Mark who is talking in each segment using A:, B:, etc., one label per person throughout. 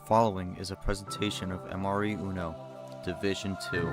A: following is a presentation of MRE UNO, Division 2.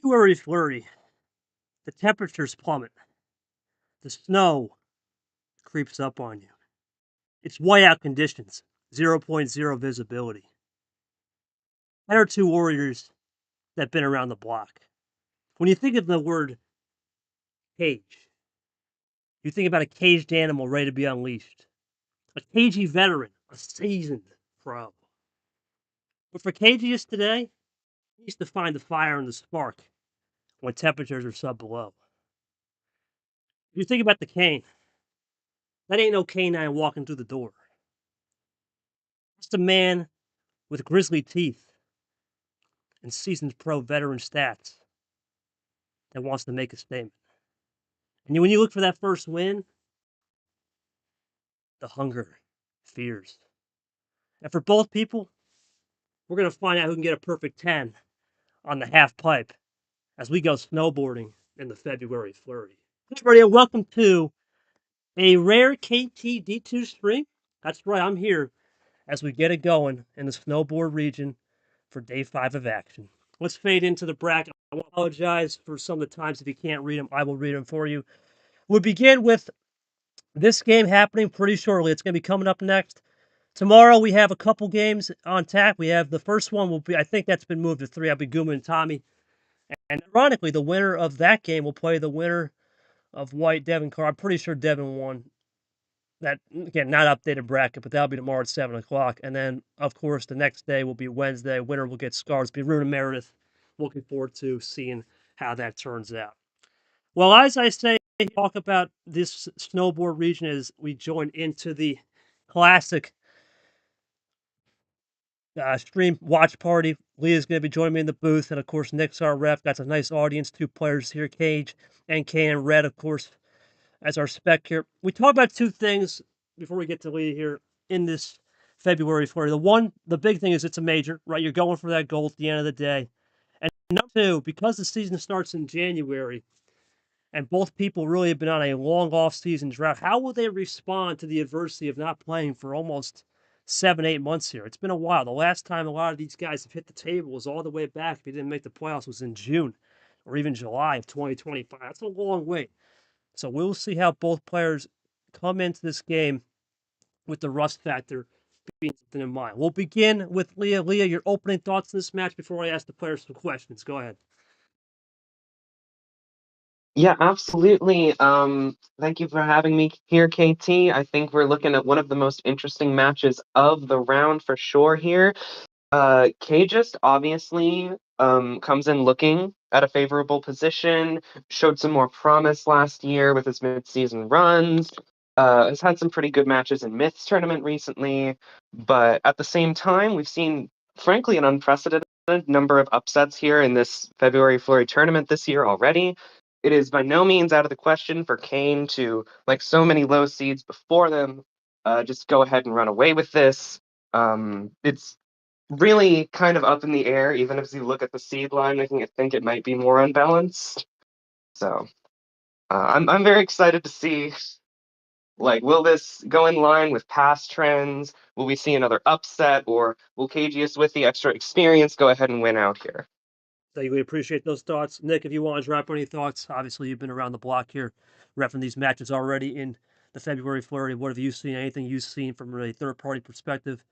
B: February Flurry, the temperatures plummet. The snow creeps up on you. It's whiteout conditions, 0.0 visibility. 10 or 2 warriors that have been around the block. When you think of the word cage, you think about a caged animal ready to be unleashed. A cagey veteran, a seasoned pro. But for Cagiest today, he needs to find the fire and the spark when temperatures are sub-below. If you think about the Kane, that ain't no canine walking through the door. It's a man with grizzly teeth and seasoned pro veteran stats that wants to make a statement. And when you look for that first win, the hunger, fears. And for both people, we're going to find out who can get a perfect 10 on the half pipe as we go snowboarding in the February Flurry. Hey everybody, and welcome to a rare KT D2 stream. That's right, I'm here as we get it going in the Snowboard Region for day 5 of action. Let's fade into the bracket. I apologize for some of the times if you can't read them. I will read them for you. We'll begin with this game happening pretty shortly. It's going to be coming up next. Tomorrow we have a couple games on tap. We have the first one will be, I think that's been moved to 3. I'll be Guma and Tommy. And ironically, the winner of that game will play the winner of White Devin Carr. I'm pretty sure Devin won. That, again, not updated bracket, but that'll be tomorrow at 7 o'clock. And then, of course, the next day will be Wednesday. Winner will get scars. Be Rune and Meredith. Looking forward to seeing how that turns out. Well, as I say, talk about this snowboard region as we join into the classic stream watch party. Leah's going to be joining me in the booth. And, of course, Nick's our ref. Got a nice audience. 2 players here, Cage and Kane and Red, of course, as our spec here. We talk about 2 things before we get to Leah here in this February Flurry. The big thing is it's a major, right? You're going for that goal at the end of the day. And number 2, because the season starts in January, and both people really have been on a long off-season drought, how will they respond to the adversity of not playing for almost 7-8 months here? It's been a while. The last time a lot of these guys have hit the table was all the way back, if they didn't make the playoffs, was in June or even July of 2025. That's a long wait. So we'll see how both players come into this game with the rust factor being something in mind. We'll begin with Leah. Leah, your opening thoughts on this match before I ask the players some questions. Go ahead.
C: Yeah, absolutely. Thank you for having me here, KT. I think we're looking at one of the most interesting matches of the round for sure here. Cagiest obviously comes in looking at a favorable position, showed some more promise last year with his mid-season runs, has had some pretty good matches in Myths tournament recently, but at the same time, we've seen, frankly, an unprecedented number of upsets here in this February Flurry tournament this year already. It is by no means out of the question for Kane to, like so many low seeds before them, just go ahead and run away with this. It's really kind of up in the air, even as you look at the seed line, making it think it might be more unbalanced. So I'm very excited to see Like, will this go in line with past trends? Will we see another upset, or will Cagiest, with the extra experience, go ahead and win out here?
B: So we appreciate those thoughts. Nick, if you want to drop any thoughts, obviously you've been around the block here, repping these matches already in the February Flurry. What have you seen? Anything you've seen from a third-party perspective?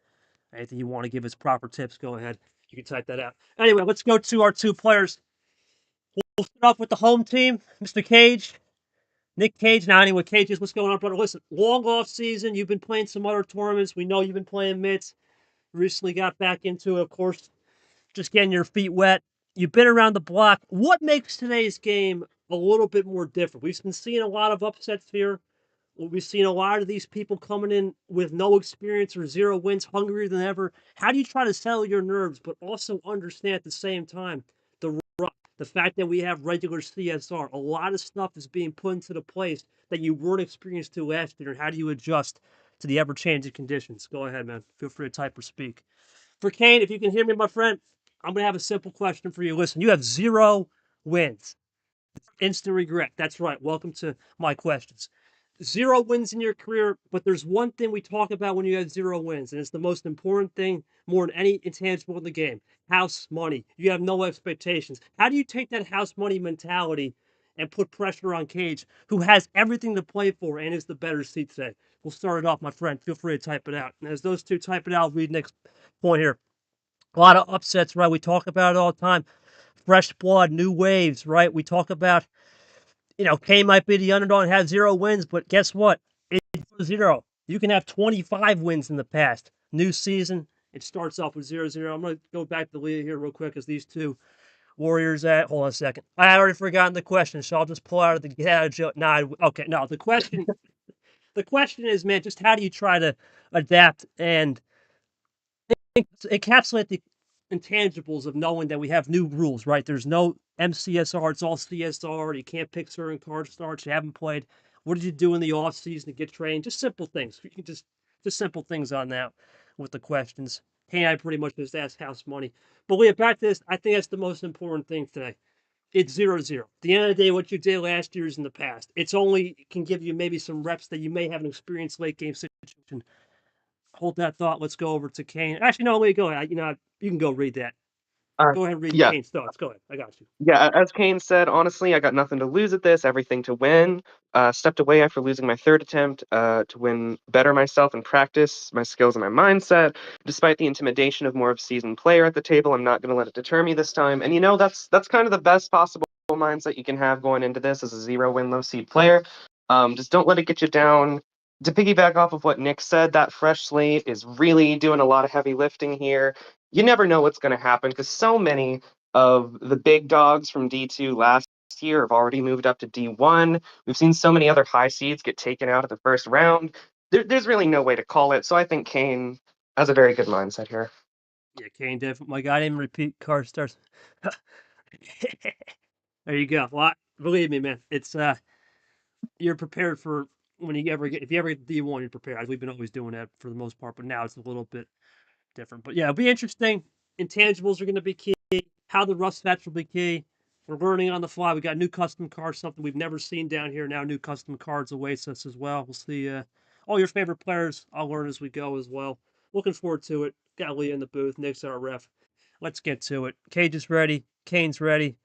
B: Anything you want to give us proper tips? Go ahead. You can type that out. Anyway, let's go to our two players. We'll start off with the home team, Mr. Cage. Nick Cage. Now, anyway, Cagiest, what's going on, brother? Listen, long off season. You've been playing some other tournaments. We know you've been playing mitts. Recently got back into it, of course, just getting your feet wet. You've been around the block. What makes today's game a little bit more different? We've been seeing a lot of upsets here. We've seen a lot of these people coming in with no experience or 0 wins, hungrier than ever. How do you try to settle your nerves, but also understand at the same time the fact that we have regular CSR? A lot of stuff is being put into the place that you weren't experienced to last year. And how do you adjust to the ever-changing conditions? Go ahead, man. Feel free to type or speak. For Kane, if you can hear me, my friend, I'm going to have a simple question for you. Listen, you have 0 wins. Instant regret. That's right. Welcome to my questions. 0 wins in your career, but there's one thing we talk about when you have 0 wins, and it's the most important thing more than any intangible in the game. House money. You have no expectations. How do you take that house money mentality and put pressure on Cage, who has everything to play for and is the better seat today? We'll start it off, my friend. Feel free to type it out. And as those two type it out, I'll read next point here. A lot of upsets, right? We talk about it all the time. Fresh blood, new waves, right? We talk about, Kane might be the underdog and have 0 wins, but guess what? It's 0. You can have 25 wins in the past. New season, it starts off with 0-0. I'm going to go back to Leah here real quick as these two Warriors hold on a second. I already forgotten the question, so I'll just pull out of the the question is, man, just how do you try to adapt and encapsulate the intangibles of knowing that we have new rules, right? There's no MCSR, it's all CSR. You can't pick certain card starts you haven't played. What did you do in the off season to get trained? Just simple things. You can just simple things on that with the questions. Hey, I pretty much just asked house money. But Leah, back to this. I think that's the most important thing today. It's 0-0. At the end of the day, what you did last year is in the past. It's only can give you maybe some reps that you may have an experienced late game situation. Hold that thought. Let's go over to Kane. Actually, no, wait, go ahead. You can go read that.
C: Uh,
B: Go ahead and read
C: yeah,
B: Kane's thoughts. Go ahead. I got you.
C: Yeah, as Kane said, honestly, I got nothing to lose at this, everything to win. Stepped away after losing my third attempt to win better myself and practice my skills and my mindset. Despite the intimidation of more of a seasoned player at the table, I'm not going to let it deter me this time. And that's kind of the best possible mindset you can have going into this as a 0 win, low seed player. Just don't let it get you down. To piggyback off of what Nick said, that fresh slate is really doing a lot of heavy lifting here. You never know what's going to happen because so many of the big dogs from D2 last year have already moved up to D1. We've seen so many other high seeds get taken out of the first round. There's really no way to call it. So I think Kane has a very good mindset here.
B: Yeah, Kane definitely. My guy didn't repeat card starts. There you go. Well, believe me, man. It's you're prepared for when you ever get if you ever get D1, you're prepared. We've been always doing that for the most part, but now it's a little bit different. But yeah, it'll be interesting. Intangibles are going to be key. How the rust patch will be key. We're learning on the fly. We got new custom cards, something we've never seen down here. Now new custom cards awaits us as well. We'll see all your favorite players. I'll learn as we go as well. Looking forward to it. Got Leah in the booth. Nick's our ref. Let's get to it. Cage is ready. Kane's ready.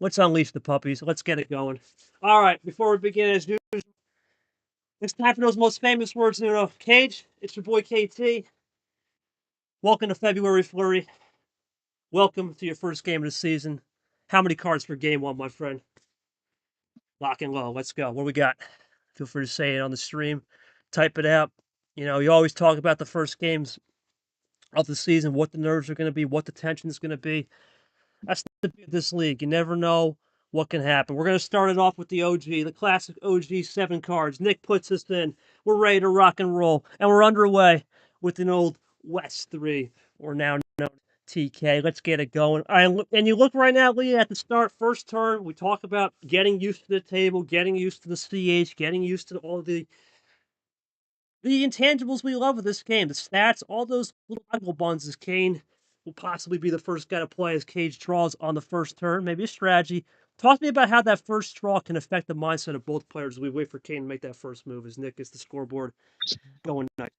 B: Let's unleash the puppies. Let's get it going. All right, before we begin, as usual, it's time for those most famous words. Cage, it's your boy KT. Welcome to February Flurry. Welcome to your first game of the season. How many cards for game 1, my friend? Lock and low. Let's go. What do we got? Feel free to say it on the stream. Type it out. You always talk about the first games of the season, what the nerves are going to be, what the tension is going to be. That's the beauty of this league. You never know what can happen. We're going to start it off with the OG, the classic OG 7 cards. Nick puts us in. We're ready to rock and roll. And we're underway with an old West 3, or now known TK. Let's get it going. And you look right now, Lee, at the start, first turn, we talk about getting used to the table, getting used to the CH, getting used to all the intangibles we love with this game. The stats, all those little waggle buns as Kane will possibly be the first guy to play as Cage draws on the first turn. Maybe a strategy. Talk to me about how that first draw can affect the mindset of both players as we wait for Kane to make that first move as Nick gets the scoreboard going nice.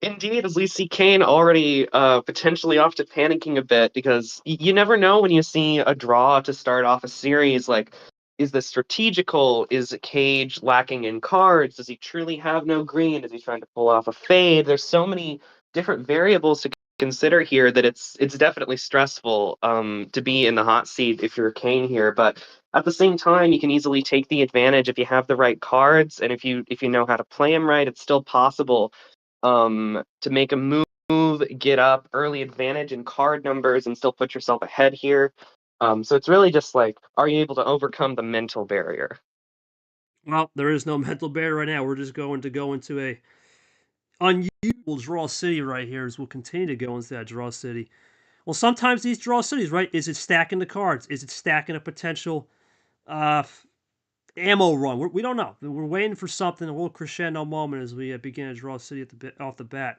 C: Indeed, as we see Kane already potentially off to panicking a bit because you never know when you see a draw to start off a series. Like, is this strategical? Is Cage lacking in cards? Does he truly have no green? Is he trying to pull off a fade? There's so many different variables to consider here that it's definitely stressful to be in the hot seat if you're Kane here. But at the same time, you can easily take the advantage if you have the right cards and if you know how to play them right. It's still possible to make a move, get up, early advantage in card numbers, and still put yourself ahead here. So it's really just like, are you able to overcome the mental barrier?
B: Well, there is no mental barrier right now. We're just going to go into a unusual draw city right here as we'll continue to go into that draw city. Well, sometimes these draw cities, right? Is it stacking the cards? Is it stacking a potential ammo run? We don't know. We're waiting for something, a little crescendo moment as we begin to draw city off the bat.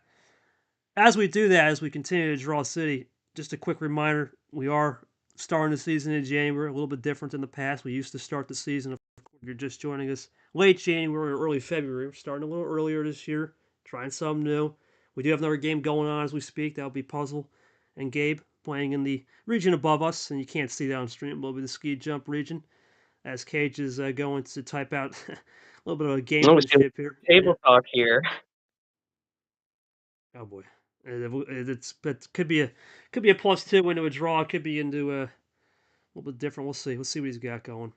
B: As we do that, as we continue to draw city, just a quick reminder, we are starting the season in January, a little bit different than the past. We used to start the season, if you're just joining us, late January or early February. We're starting a little earlier this year, trying something new. We do have another game going on as we speak. That'll be Puzzle and Gabe playing in the region above us, and you can't see that on stream, but it'll be the ski jump region, as Cage is going to type out a little bit of a gamemanship here.
C: Table talk here.
B: Oh boy. It could be a +2 into a draw. It could be into a little bit different. We'll see. We'll see what he's got going.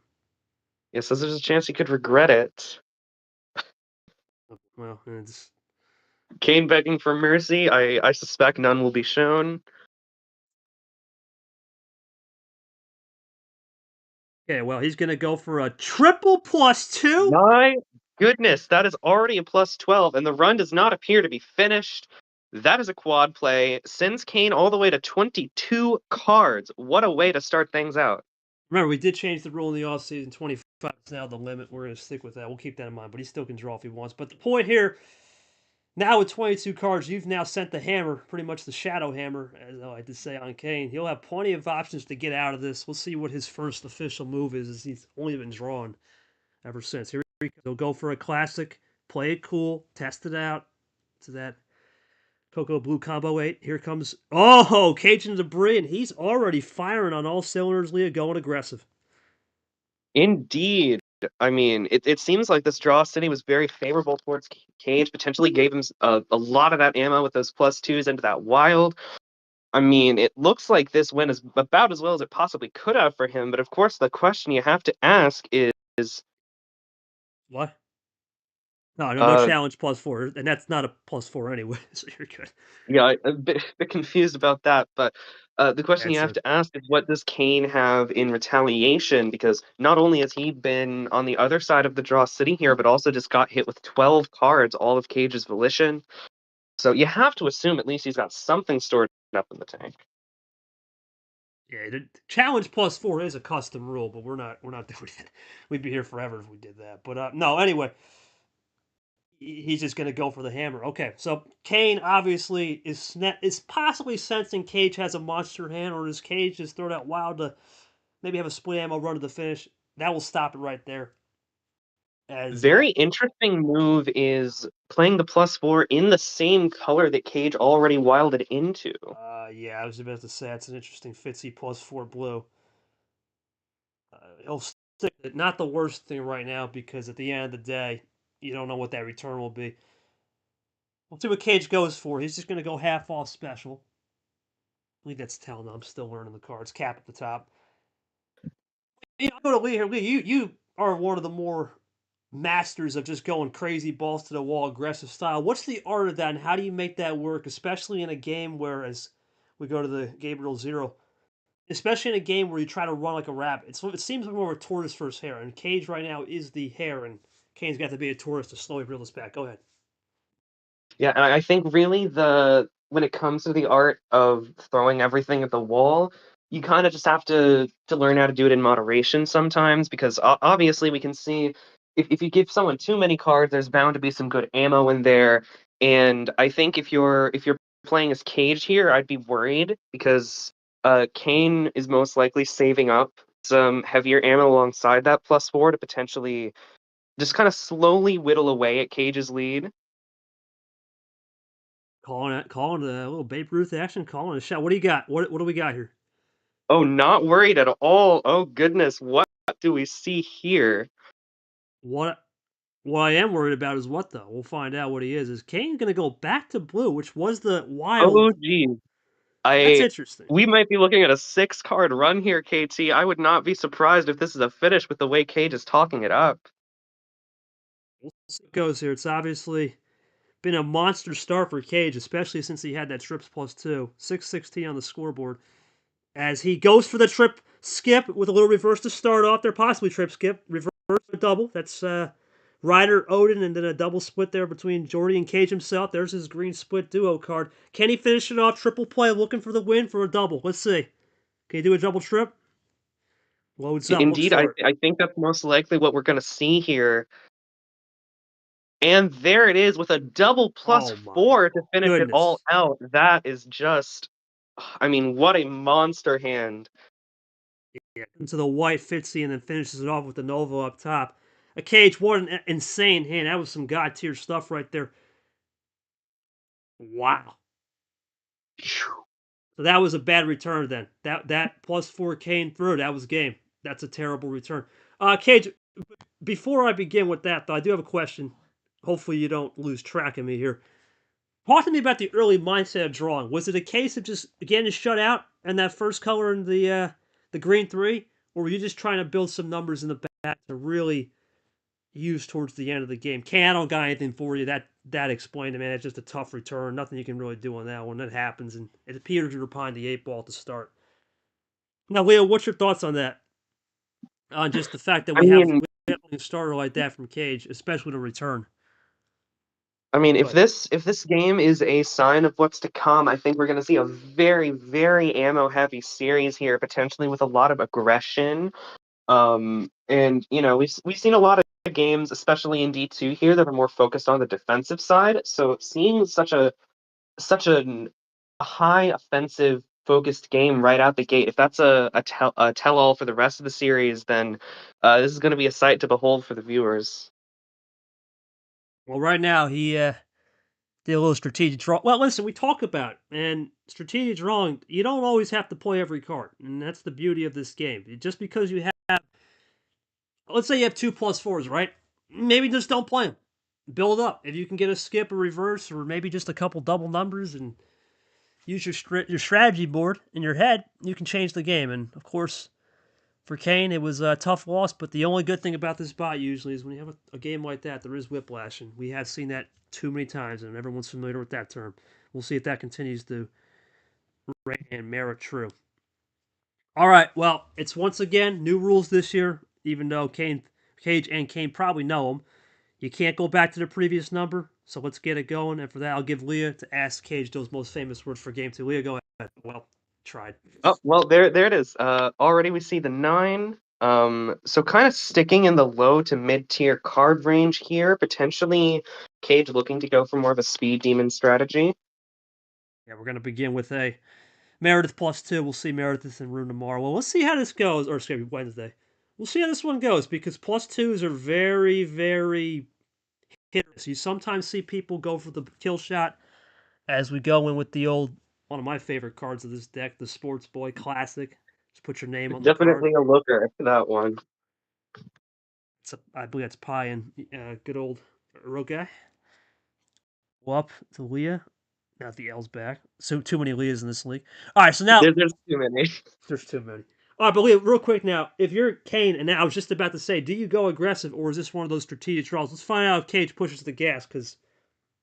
C: Yes, there's a chance he could regret it.
B: Well, it's
C: Kane begging for mercy. I suspect none will be shown.
B: okay. Well, he's gonna go for a triple +2.
C: My goodness, that is already a +12, and the run does not appear to be finished. That is a quad play. Sends Kane all the way to 22 cards. What a way to start things out.
B: Remember, we did change the rule in the offseason. 25 is now the limit. We're gonna stick with that. We'll keep that in mind. But he still can draw if he wants. But the point here, now with 22 cards, you've now sent the hammer, pretty much the shadow hammer, as I like to say on Kane. He'll have plenty of options to get out of this. We'll see what his first official move is, as he's only been drawn ever since. Here he goes. He'll go for a classic, play it cool, test it out to that Cocoa Blue Combo 8. Here comes, oh, Cajun Debris, and he's already firing on all cylinders, Leah, going aggressive.
C: Indeed. I mean, it seems like this draw city was very favorable towards Cage, potentially gave him a lot of that ammo with those +2s into that wild. I mean, it looks like this went as about as well as it possibly could have for him, but of course the question you have to ask is
B: What? No challenge +4, and that's not a +4 anyway, so you're good.
C: yeah, a bit confused about that, but the question you
B: That's
C: have to ask is what does Kane have in retaliation? Because not only has he been on the other side of the draw sitting here, but also just got hit with 12 cards, all of Cage's volition. So you have to assume at least he's got something stored up in the tank.
B: Yeah, the challenge +4 is a custom rule, but we're not doing it. We'd be here forever if we did that. But no, anyway, he's just going to go for the hammer. Okay, so Kane obviously is possibly sensing Cage has a monster hand, or does Cage just throw that wild to maybe have a split ammo run to the finish? That will stop it right there.
C: Very interesting move is playing the +4 in the same color that Cage already wilded into.
B: Yeah, I was about to say that's an interesting Fitzy +4 blue. He'll stick it. Not the worst thing right now because at the end of the day, you don't know what that return will be. We'll see what Cage goes for. He's just going to go half off special. I believe that's telling. I'm still learning the cards. Cap at the top. I'll go to Lee here. Lee, you are one of the more masters of just going crazy balls to the wall, aggressive style. What's the art of that, and how do you make that work, especially in a game where, as we go to the Gabriel Zero, especially in a game where you try to run like a rabbit? It seems like more of a tortoise first hare, and Cage right now is the hare, and Kane's got to be a tortoise to slowly reel this back. Go ahead.
C: Yeah, and I think really when it comes to the art of throwing everything at the wall, you kind of just have to learn how to do it in moderation sometimes, because obviously we can see if you give someone too many cards, there's bound to be some good ammo in there. And I think if you're playing as Cage here, I'd be worried because Kane is most likely saving up some heavier ammo alongside that +4 to potentially just kind of slowly whittle away at Cage's lead.
B: Calling the little Babe Ruth action, calling a shot. What do you got? What do we got here?
C: Oh, not worried at all. Oh goodness, what do we see here?
B: What I am worried about is what though? We'll find out what he is. Is Kane gonna go back to blue, which was the
C: Oh
B: wild?
C: geez.
B: That's
C: I
B: interesting.
C: We might be looking at a 6-card run here, KT. I would not be surprised if this is a finish with the way Cage is talking it up.
B: We'll see how it goes here. It's obviously been a monster start for Cage, especially since he had that trips +2. 616 on the scoreboard. As he goes for the trip skip with a little reverse to start off there, possibly trip skip, reverse double. That's Ryder, Odin, and then a double split there between Jordy and Cage himself. There's his green split duo card. Can he finish it off? Triple play, looking for the win for a double. Let's see. Can he do a double trip? Loads up. Look
C: Indeed,
B: for it.
C: I think that's most likely what we're going to see here. And there it is with a double
B: Oh my
C: +4 to finish it all
B: goodness.
C: out. That is just, I mean, what a monster hand.
B: Yeah, into the white Fitzy and then finishes it off with the Nova up top. A Cage, what an insane hand. That was some god tier stuff right there. Wow. So that was a bad return then. That +4 Kane through. That was game. That's a terrible return. Cage, before I begin with that, though, I do have a question. Hopefully you don't lose track of me here. Talk to me about the early mindset of drawing. Was it a case of just getting shut out and that first color in the green 3? Or were you just trying to build some numbers in the back to really use towards the end of the game? Kane, I don't got anything for you. That explained it, man. It's just a tough return. Nothing you can really do on that one. That happens, and it appears you were behind the 8 ball to start. Now, Leo, what's your thoughts on that? On just the fact that
C: I
B: we have
C: mean,
B: a starter like that from Cage, especially to return.
C: if
B: But
C: this game is a sign of what's to come, I think we're going to see a very, very ammo-heavy series here, potentially with a lot of aggression. And we've seen a lot of games, especially in D2 here, that are more focused on the defensive side. So seeing such a high offensive focused game right out the gate, if that's a tell-all for the rest of the series, then this is going to be a sight to behold for the viewers.
B: well, right now he did a little strategic draw. Well, listen, we talk about it, and strategic drawing. You don't always have to play every card, and that's the beauty of this game. Just because you have, let's say you have 2+4s, right? Maybe just don't play them. Build up. If you can get a skip, a reverse, or maybe just a couple double numbers, and use your strategy board in your head, you can change the game. And of course, for Kane, it was a tough loss. But the only good thing about this bot usually is when you have a game like that, there is whiplash, and we have seen that too many times, and everyone's familiar with that term. We'll see if that continues to reign and merit true. All right, well, it's once again new rules this year, even though Cage and Kane probably know them. You can't go back to the previous number, so let's get it going. And for that, I'll give Leah to ask Cage those most famous words for game 2. Leah, go ahead. Well, tried.
C: Oh, well, there it is. Already we see the 9. So kind of sticking in the low to mid-tier card range here, potentially Cage looking to go for more of a speed demon strategy.
B: Yeah, we're going to begin with a Meredith +2. We'll see Meredith and Rune tomorrow. Well, let's see how this goes. Or, excuse me, Wednesday. We'll see how this one goes because +2s are very, very hitters. You sometimes see people go for the kill shot as we go in with the old, one of my favorite cards of this deck, the Sports Boy Classic. Just put your name on the card.
C: Definitely a looker, that one.
B: I believe that's Pi and good old Rogue. Up to Leah. Not the L's back. So too many Leahs in this league. All right, so now
C: There's too many.
B: there's too many. All right, but Leah, real quick now, if you're Kane, and now I was just about to say, do you go aggressive or is this one of those strategic draws? Let's find out if Cage pushes the gas because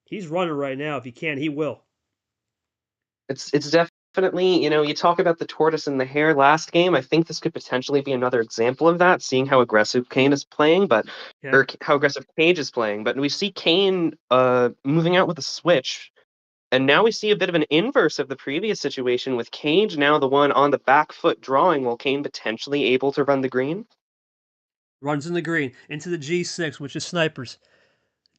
B: he's running right now. If he can, he will.
C: It's definitely, you talk about the tortoise and the hare last game. I think this could potentially be another example of that, seeing how aggressive Kane is playing, or how aggressive Cage is playing. But we see Kane moving out with a switch. And now we see a bit of an inverse of the previous situation with Cage now the one on the back foot drawing, while Kane potentially able to run the green.
B: Runs in the green into the G6, which is snipers.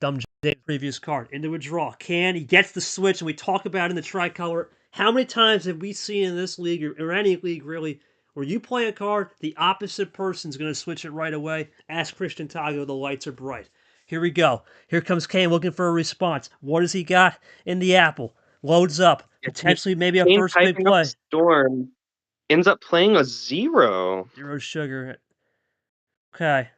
B: Dumb J, previous card into a draw. He gets the switch, and we talk about in the tricolor. How many times have we seen in this league or any league really Where you play a card, the opposite person's going to switch it right away. Ask Christian Tago, the lights are bright. Here we go. Here comes Kane looking for a response. What has he got in the apple? Loads up. Potentially maybe a
C: Kane
B: first big
C: typing up
B: play.
C: Storm ends up playing a 0.
B: 0 sugar. Okay.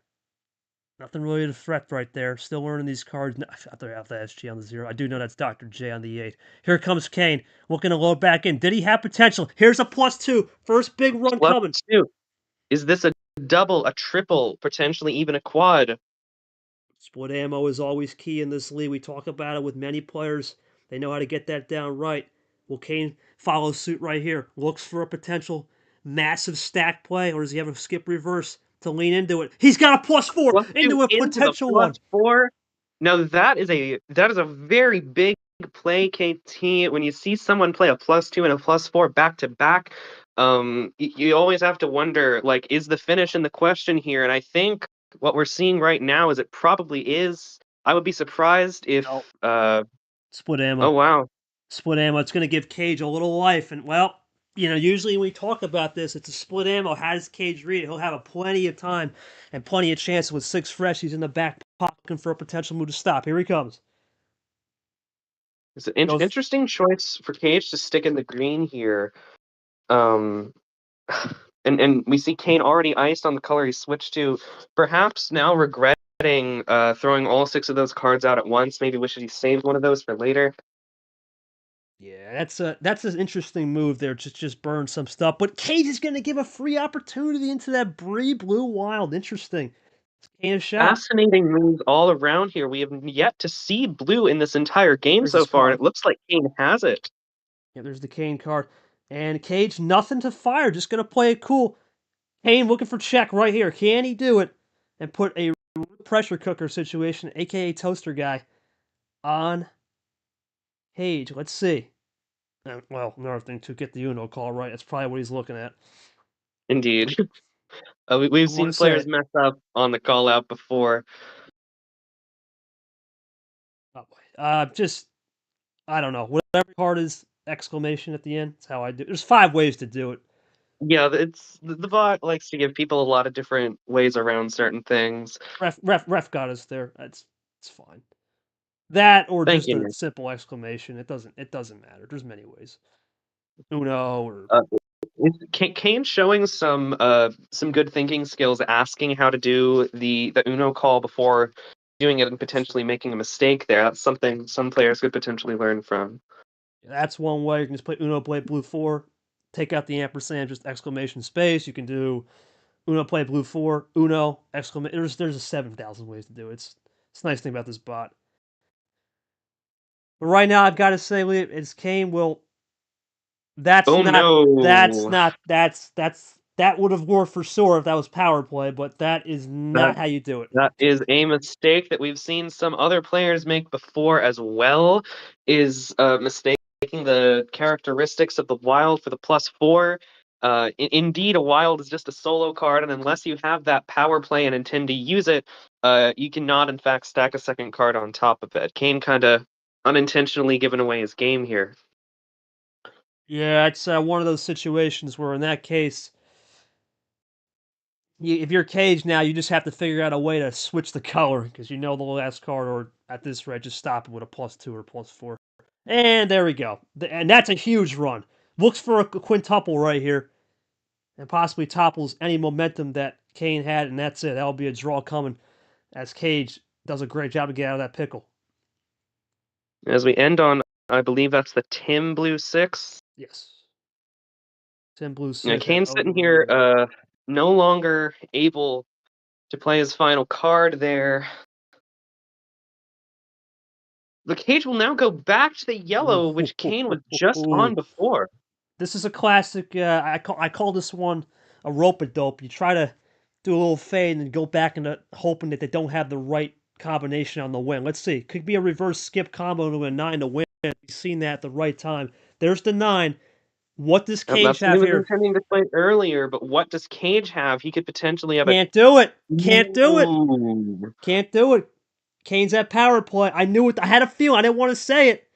B: Nothing really to fret right there. Still learning these cards. I thought I have the SG on the 0. I do know that's Dr. J on the 8. Here comes Kane. Looking to load back in. Did he have potential? Here's a +2. First big run coming.
C: +2. Is this a double, a triple, potentially even a quad?
B: Split ammo is always key in this league. We talk about it with many players. They know how to get that down right. Will Kane follow suit right here? Looks for a potential massive stack play, or does he have a skip reverse to lean into it? He's got a +4
C: +2
B: into a
C: into the
B: potential one.
C: +4. Now that is a very big play, KT. When you see someone play a +2 and a +4 back to back, you always have to wonder, like, is the finish in the question here? And I think what we're seeing right now is it probably is. I would be surprised if
B: Split ammo.
C: oh wow.
B: Split ammo. It's going to give Cage a little life. And, well, you know, usually when we talk about this, it's a split ammo. How does Cage read it? He'll have plenty of time and plenty of chances with 6 fresh. He's in the back pocket looking for a potential move to stop. Here he comes.
C: It's an interesting choice for Cage to stick in the green here. And we see Kane already iced on the color he switched to, perhaps now regretting throwing all 6 of those cards out at once. Maybe wishes he saved one of those for later.
B: Yeah, that's an interesting move there. Just burn some stuff. But Cage is going to give a free opportunity into that Bree Blue Wild. Interesting. Kane a shot.
C: Fascinating moves all around here. We have yet to see blue in this entire game
B: There's
C: so
B: his
C: far,
B: card.
C: and it looks like Kane has it.
B: Yeah, there's the Kane card. And Cage, nothing to fire. Just going to play it cool. Kane looking for check right here. Can he do it? And put a pressure cooker situation, a.k.a. toaster guy, on Cage. Let's see. Well, another thing to get the Uno call right. That's probably what he's looking at.
C: Indeed. We've seen players mess up on the call out before.
B: Just, I don't know. Whatever card is exclamation at the end, that's how I do it. There's 5 ways to do it.
C: Yeah, it's the bot likes to give people a lot of different ways around certain things.
B: Ref got us there. It's fine. That or
C: Thank
B: just
C: you.
B: a simple exclamation. It doesn't matter. There's many ways. Uno or
C: Kane showing some good thinking skills, asking how to do the Uno call before doing it and potentially making a mistake there. That's something some players could potentially learn from.
B: That's one way. You can just play Uno play blue 4, take out the ampersand, just exclamation space. You can do Uno play blue 4, Uno exclamation. There's a 7,000 ways to do it. It's a nice thing about this bot. But right now, I've got to say, it's Kane. Well, that would have worked for sure if that was power play, but that is not how you do it.
C: That is a mistake that we've seen some other players make before as well, is mistaking the characteristics of the wild for the +4. Indeed, a wild is just a solo card, and unless you have that power play and intend to use it, you cannot, in fact, stack a second card on top of it. Kane kind of unintentionally giving away his game here.
B: Yeah, it's one of those situations where, in that case, if you're Cage now, you just have to figure out a way to switch the color because you know the last card, or at this rate, just stop it with a +2 or +4. And there we go. And that's a huge run. Looks for a quintuple right here, and possibly topples any momentum that Kane had, and that's it. That'll be a draw coming, as Cage does a great job to get out of that pickle.
C: As we end on, I believe that's the Tim Blue 6.
B: Yes. Tim Blue 6.
C: Now, Kane's sitting here, no longer able to play his final card there. The Cage will now go back to the yellow, which Kane was just on before.
B: This is a classic. I call this one a rope-a-dope. You try to do a little fade and go back into hoping that they don't have the right combination on the win. Let's see. Could be a reverse skip combo to a 9 to win. We've seen that at the right time. There's the 9. What does Cage have here?
C: I was intending to play earlier, but what does Cage have? He could potentially have
B: Can't do it. Can't do it. Can't do it. Kane's at power play. I knew it. I had a feeling. I didn't want to say it.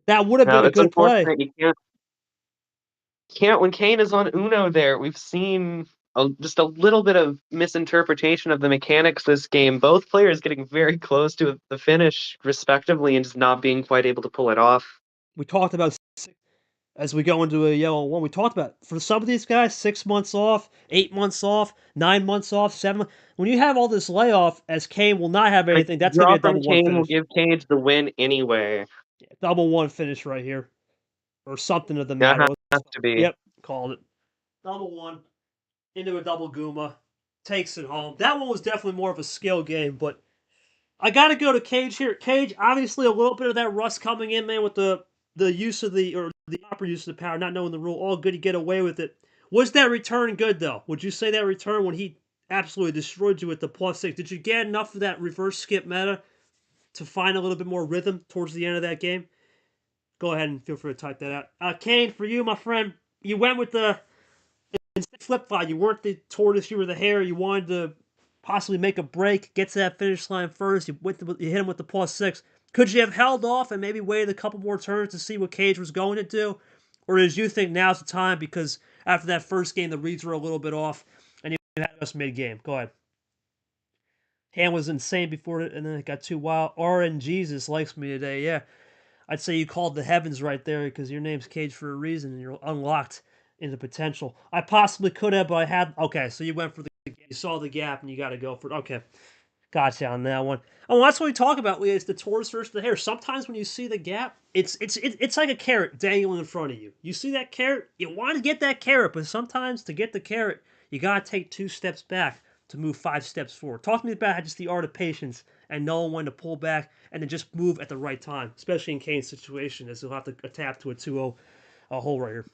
B: That would have been a good play.
C: can't when Kane is on Uno there. We've seen just a little bit of misinterpretation of the mechanics this game. Both players getting very close to the finish, respectively, and just not being quite able to pull it off.
B: We talked about as we go into a yellow one. We talked about for some of these guys, 6 months off, 8 months off, 9 months off, 7. When you have all this layoff, as Kane will not have
C: Like,
B: anything, that's gonna be
C: draw
B: a
C: from
B: double one
C: Kane will
B: finish.
C: give Cage the win anyway.
B: Yeah, double one finish right here, or something of the
C: That
B: matter.
C: has to be.
B: Yep, called it. Double one into a double Guma, takes it home. That one was definitely more of a skill game, but I got to go to Cage here. Cage, obviously, a little bit of that rust coming in, man, with the use of the proper use of the power, not knowing the rule. All good to get away with it. Was that return good though? Would you say that return when he absolutely destroyed you with the +6? Did you get enough of that reverse skip meta to find a little bit more rhythm towards the end of that game? Go ahead and feel free to type that out. Kane, for you, my friend, you went with the flip flop. You weren't the tortoise, you were the hare. You wanted to possibly make a break, get to that finish line first. You hit him with the +6. Could you have held off and maybe waited a couple more turns to see what Cage was going to do? Or did you think now's the time because after that first game, the reads were a little bit off and you had us mid-game? Go ahead. Hand was insane before it, and then it got too wild. RN Jesus likes me today. Yeah, I'd say you called the heavens right there because your name's Cage for a reason and you're unlocked into potential. I possibly could have, but I had. Okay, so you went for you saw the gap and you got to go for it. Okay, gotcha on that one. Oh, that's what we talk about, Leah. It's the tortoise versus the hare. Sometimes when you see the gap, it's like a carrot dangling in front of you. You see that carrot, you want to get that carrot, but sometimes to get the carrot, you gotta take 2 steps back to move 5 steps forward. Talk to me about just the art of patience and knowing when to pull back and then just move at the right time, especially in Kane's situation, as he'll have to tap to a 2-0 hole right here.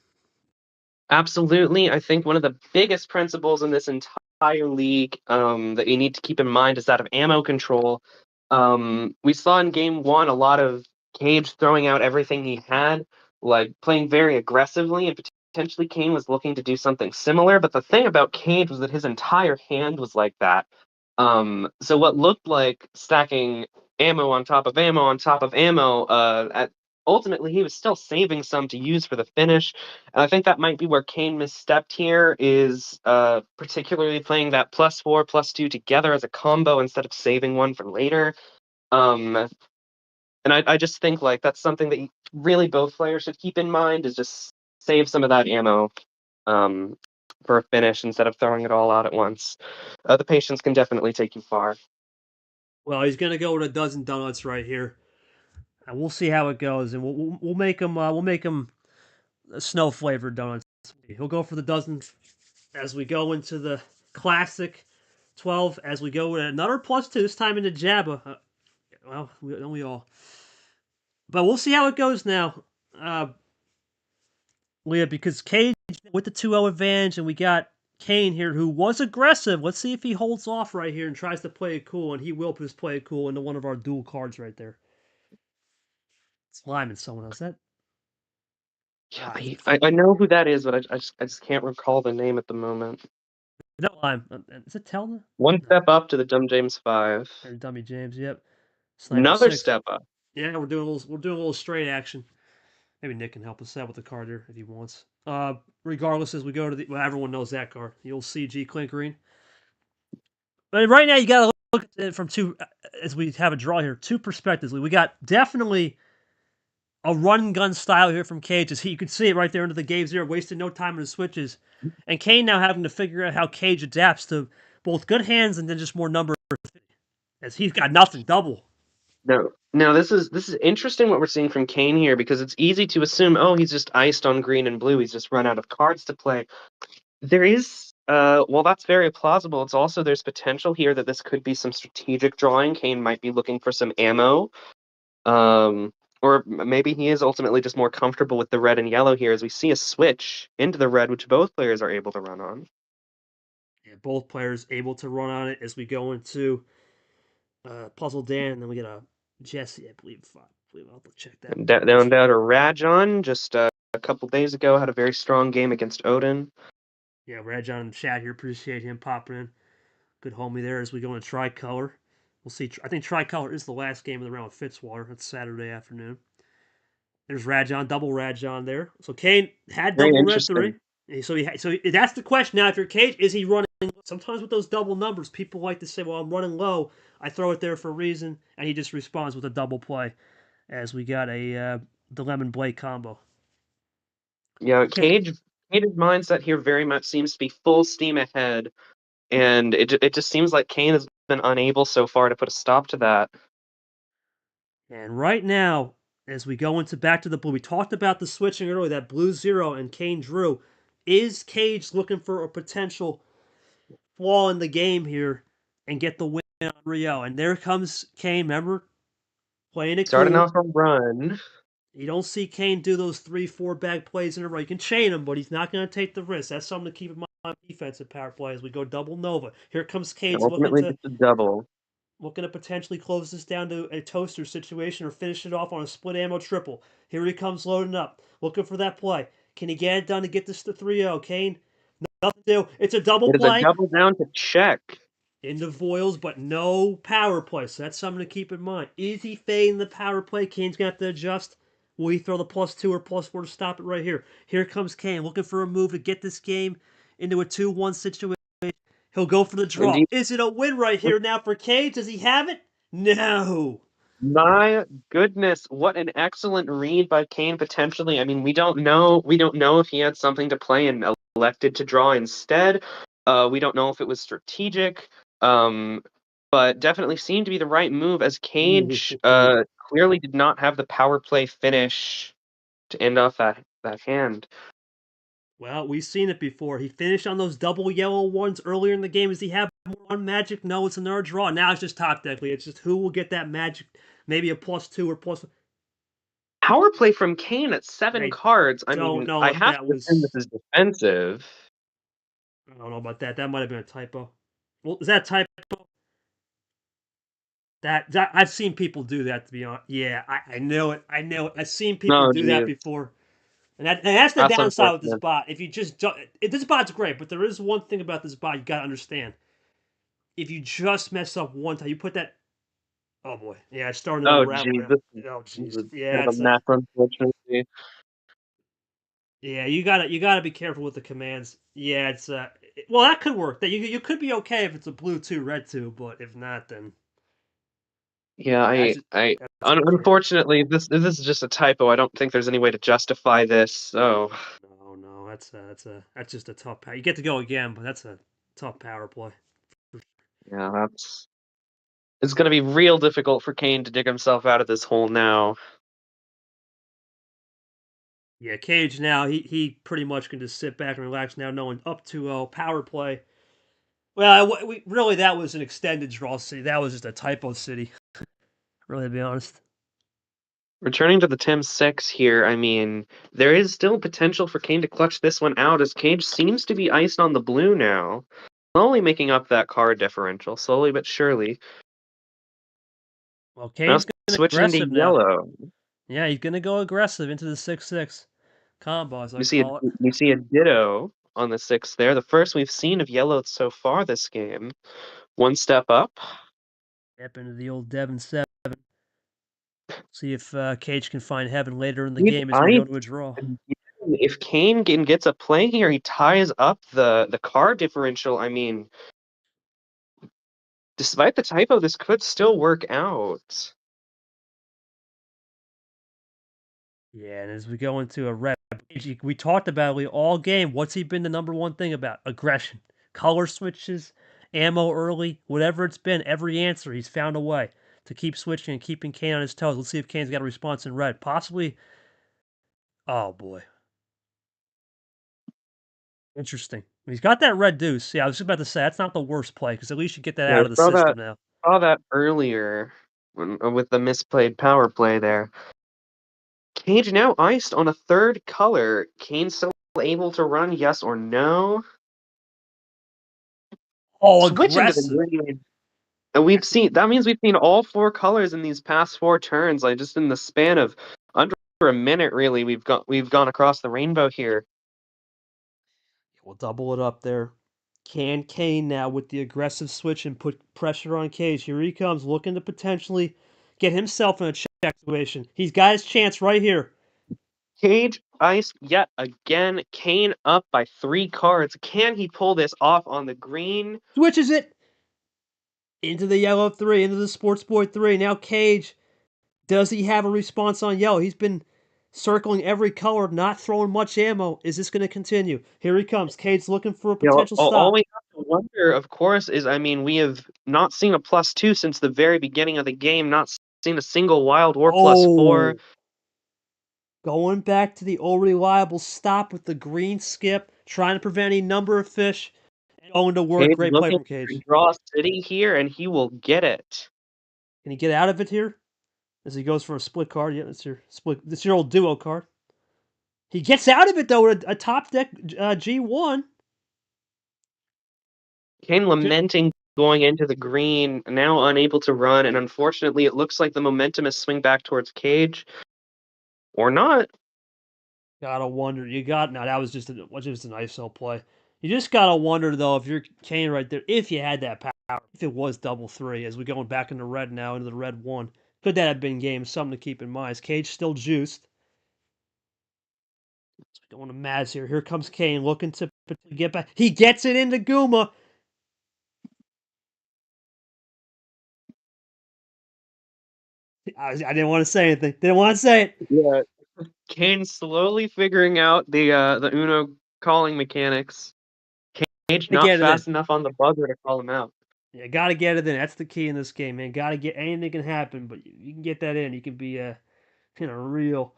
C: Absolutely. I think one of the biggest principles in this entire league that you need to keep in mind is that of ammo control. We saw in game one a lot of Cage throwing out everything he had, like playing very aggressively, and potentially Kane was looking to do something similar. But the thing about Cage was that his entire hand was like that. So what looked like stacking ammo on top of ammo on top of ammo, ultimately he was still saving some to use for the finish. And I think that might be where Kane misstepped here, is particularly playing that +4, +2 together as a combo instead of saving one for later. And I just think like that's something that really both players should keep in mind, is just save some of that ammo for a finish instead of throwing it all out at once. The patience can definitely take you far.
B: Well, he's gonna go with a dozen donuts right here, and we'll see how it goes. And we'll make him snow flavored donuts. He'll go for the dozen as we go into the classic 12. As we go with another +2 this time into Jabba. Well, we all. But we'll see how it goes now, Leah, because Cage with the 2-0 advantage, and we got Kane here, who was aggressive. Let's see if he holds off right here and tries to play it cool, and he will just play it cool into one of our dual cards right there. It's Lyman, someone else. That.
C: Yeah, I know who that is, but I just can't recall the name at the moment.
B: No, Lyman. Is it Telna?
C: One step up to the Dumb James 5.
B: Or Dummy James, yep. Sniper
C: Another
B: 6.
C: step up.
B: Yeah, we're doing a little straight action. Maybe Nick can help us out with the card here if he wants. Regardless, as we go to the, well, everyone knows that card, the old CG Clinkering. But right now, you got to look at it from two, as we have a draw here, two perspectives. We got definitely a run gun style here from Cage. As you can see it right there into the game zero, wasted no time on the switches, and Kane now having to figure out how Cage adapts to both good hands and then just more number, as he's got nothing double.
C: No, this is interesting what we're seeing from Kane here, because it's easy to assume, oh, he's just iced on green and blue. He's just run out of cards to play. There is, well, that's very plausible. It's also, there's potential here that this could be some strategic drawing. Kane might be looking for some ammo. Or maybe he is ultimately just more comfortable with the red and yellow here, as we see a switch into the red, which both players are able to run on.
B: Yeah, both players able to run on it as we go into Puzzle Dan, and then we get a Jesse, I believe. I'll have to check that.
C: Down to Rajon, just a couple days ago, had a very strong game against Odin.
B: Yeah, Rajon in the chat here. Appreciate him popping in. Good homie there as we go into Tricolor. We'll see. I think Tricolor is the last game of the round with Fitzwater. It's Saturday afternoon. There's Rajon, double Rajon there. So Kane had
C: Very
B: double red
C: interesting.
B: 3. So that's the question now. If you're Cage, is he running? Sometimes with those double numbers, people like to say, well, I'm running low. I throw it there for a reason. And he just responds with a double play as we got the Lemon Blade combo.
C: Yeah, Cage's mindset here very much seems to be full steam ahead, and it just seems like Kane has been unable so far to put a stop to that.
B: And right now, as we go into back to the blue, we talked about the switching earlier, that blue 0 and Kane drew. Is Cage looking for a potential flaw in the game here and get the win on Rio? And there comes Kane, remember? Playing it
C: Starting
B: cool.
C: off a run.
B: You don't see Kane do those 3-4 bag plays in a row. You can chain him, but he's not going to take the risk. That's something to keep in mind on defensive power play as we go double Nova. Here comes Cage
C: Ultimately, just a double.
B: looking to potentially close this down to a toaster situation or finish it off on a split ammo triple. Here he comes loading up, looking for that play. Can he get it done to get this to 3-0? Kane, nothing to do. It's a double
C: It is
B: play.
C: a double down to check.
B: Into foils, but no power play. So that's something to keep in mind. Is he fading the power play? Kane's going to have to adjust. Will he throw the +2 or +4 to stop it right here? Here comes Kane looking for a move to get this game into a 2-1 situation. He'll go for the draw.
C: Indeed.
B: Is it a win right here now for Kane? Does he have it? No.
C: My goodness, what an excellent read by Kane potentially. I mean, we don't know if he had something to play and elected to draw instead. We don't know if it was strategic. But definitely seemed to be the right move as Cage clearly did not have the power play finish to end off that hand.
B: Well, we've seen it before. He finished on those double yellow ones earlier in the game. Does he have more on magic? No, it's another draw. Now it's just top deckly. It's just who will get that magic, maybe a +2 or +.
C: Power play from Kane at 7 cards. I
B: don't
C: mean,
B: know
C: I
B: if
C: have
B: that
C: to
B: was.
C: assume this is defensive.
B: I don't know about that. That might have been a typo. Well, is that a typo? That I've seen people do that, to be honest. Yeah, I know it. I know it. I've seen people do that before. And that's the
C: That's
B: downside with this
C: unfortunate.
B: bot. If you just this bot's great, but there is one thing about this bot you gotta understand. If you just mess up one time, you put that. Oh boy, yeah, it's starting to
C: Oh,
B: unravel
C: geez,
B: now.
C: this
B: Oh
C: is
B: jeez,
C: a
B: yeah,
C: kind of
B: it's
C: a mess, unfortunately.
B: yeah, you gotta be careful with the commands. Yeah, it's well, that could work. That you could be okay if it's a blue 2, red 2, but if not, then
C: Yeah,
B: that's
C: unfortunately, this is just a typo. I don't think there's any way to justify this. So,
B: no, that's just a tough power. You get to go again, but that's a tough power play.
C: yeah, it's going to be real difficult for Kane to dig himself out of this hole now.
B: Yeah, Cage now he pretty much can just sit back and relax now, knowing up 2-0 power play. Well, really that was an extended draw city. That was just a typo city. Really, to be honest.
C: Returning to the Tim 6 here, I mean, there is still potential for Kane to clutch this one out as Cage seems to be iced on the blue now. Slowly making up that card differential, slowly but surely.
B: Well,
C: Now
B: Kane's going
C: switching into
B: aggressive now.
C: yellow.
B: Yeah, he's going to go aggressive into the 6-6 combo, as I call it.
C: You see a ditto on the 6 there. The first we've seen of yellow so far this game. One step up.
B: Step into the old Devon 7. See if Cage can find heaven later in the game as we go to a draw.
C: If Kane gets a play here, he ties up the card differential. I mean, despite the typo, this could still work out.
B: Yeah, and as we go into a red, we talked about it all game. What's he been the number one thing about? Aggression. Color switches, ammo early, whatever it's been, every answer, he's found a way to keep switching and keeping Kane on his toes. Let's see if Kane's got a response in red. Possibly. Oh, boy. Interesting. He's got that red deuce. Yeah, I was just about to say, that's not the worst play, because at least you get that out of the system now.
C: Saw that earlier with the misplayed power play there. Cage now iced on a third color. Kane still able to run, yes or no?
B: Oh,
C: Switching to
B: aggressive.
C: the green. And that means we've seen all 4 colors in these past 4 turns, like just in the span of under a minute, really. We've gone across the rainbow here.
B: We'll double it up there. Can Kane now with the aggressive switch and put pressure on Cage. Here he comes, looking to potentially get himself in a check situation. He's got his chance right here.
C: Cage ice yet again. Kane up by 3 cards. Can he pull this off on the green?
B: Switches it into the yellow 3, into the Sports Boy 3. Now Cage, does he have a response on yellow? He's been circling every color, not throwing much ammo. Is this going to continue? Here he comes. Cage looking for a potential
C: all
B: stop.
C: we have to wonder, of course, is we have not seen a +2 since the very beginning of the game, not seen a single Wild War +4.
B: Going back to the old reliable stop with the green skip, trying to prevent any number of fish, and going to work.
C: Cage
B: Great play
C: looking
B: from Cage.
C: to draw city here, and he will get it.
B: Can he get out of it here? As he goes for a split card. Yeah, that's your split. That's your old duo card. He gets out of it though with a top deck G1.
C: Kane lamenting going into the green, now unable to run, and unfortunately it looks like the momentum is swing back towards Cage. Or not.
B: Gotta wonder. No, that was just an ISO play. You just gotta wonder though if you're Kane right there, if you had that power, if it was double 3, as we're going back into red now, into the red 1. Could that have been game? Something to keep in mind. Is Cage still juiced? Going to Maz here. Here comes Kane looking to get back. He gets it into Guma. I didn't want to say anything. Didn't want to say it.
C: Yeah. Kane slowly figuring out the Uno calling mechanics. Cage not fast enough on the buzzer to call him out.
B: Yeah, gotta get it in. That's the key in this game, man. Gotta get anything can happen, but you can get that in. You can be a real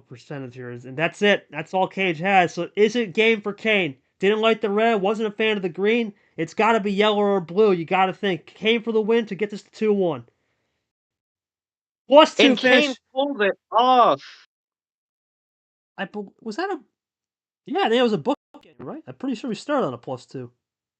B: percentage here. And that's it. That's all Cage has. So is it game for Kane? Didn't like the red, wasn't a fan of the green. It's gotta be yellow or blue. You gotta think. Kane for the win to get this to 2-1. +2
C: and
B: finish.
C: Kane pulled it off.
B: Was that a? Yeah, I think it was a book game, right? I'm pretty sure we started on a +2.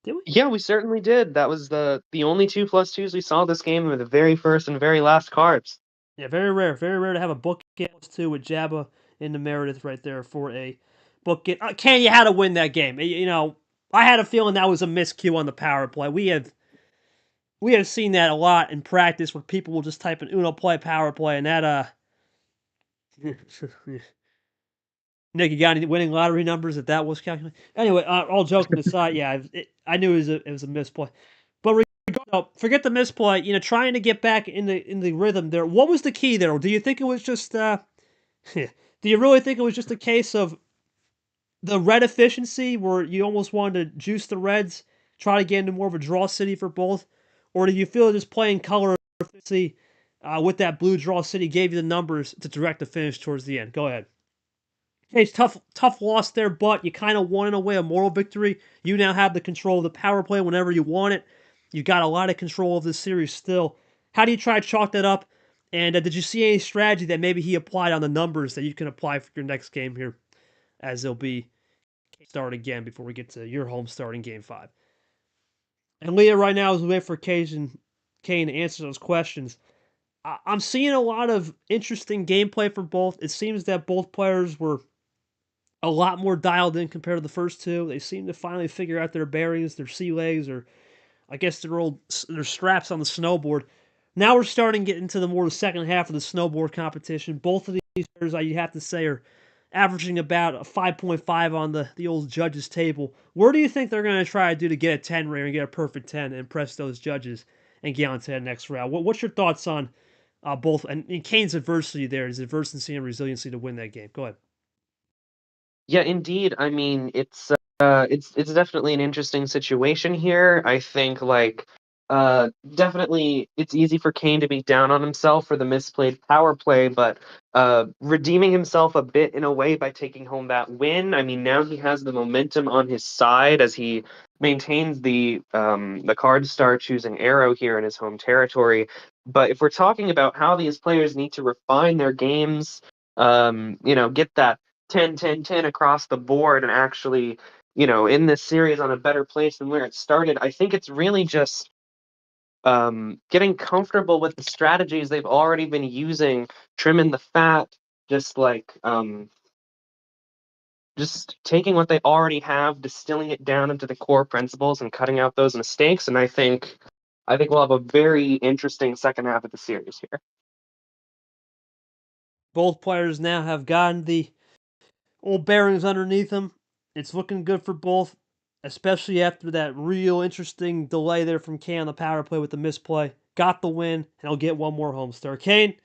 B: Did we?
C: Yeah, we certainly did. That was the only 2 +2s we saw this game, were the very first and very last cards.
B: Yeah, very rare to have a book game +2 with Jabba in the Meredith right there for a book game. Kane, you had to win that game. I had a feeling that was a miscue on the power play. We have seen that a lot in practice where people will just type in Uno play, power play, and that Nick, you got any winning lottery numbers that was calculated? Anyway, all joking aside, yeah, I knew it was a misplay. But forget the misplay. Trying to get back in the rhythm there. What was the key there? Do you think it was just? Do you really think it was just a case of the red efficiency, where you almost wanted to juice the reds, try to get into more of a draw city for both, or do you feel just playing color efficiency with that blue draw city gave you the numbers to direct the finish towards the end? Go ahead. Okay, it's tough loss there, but you kind of won in a way a moral victory. You now have the control of the power play whenever you want it. You got a lot of control of this series still. How do you try to chalk that up? And did you see any strategy that maybe he applied on the numbers that you can apply for your next game here, as they'll be start again before we get to your home starting game 5? And Leah, right now, as we wait for Kane to answer those questions, I'm seeing a lot of interesting gameplay for both. It seems that both players were a lot more dialed in compared to the first two. They seem to finally figure out their bearings, their sea legs, or I guess their straps on the snowboard. Now we're starting to get into the second half of the snowboard competition. Both of these players, you have to say, are averaging about a 5.5 on the old judges table. Where do you think they're going to try to do to get a 10 rare and get a perfect 10 and impress those judges and get on to the next round? What's your thoughts on both, and Kane's adversity there, his adversity and resiliency to win that game? Go ahead.
C: Yeah, indeed. It's definitely an interesting situation here. I think definitely it's easy for Kane to be down on himself for the misplayed power play, but redeeming himself a bit in a way by taking home that win. Now he has the momentum on his side as he maintains the card star choosing arrow here in his home territory. But if we're talking about how these players need to refine their games, get that 10-10-10 across the board and actually, in this series on a better place than where it started, I think it's really just getting comfortable with the strategies they've already been using, trimming the fat, just taking what they already have, distilling it down into the core principles and cutting out those mistakes. And I think we'll have a very interesting second half of the series here.
B: Both players now have gotten the old bearings underneath them. It's looking good for both, especially after that real interesting delay there from Kane on the power play with the misplay. Got the win, and he'll get one more home star. Kane,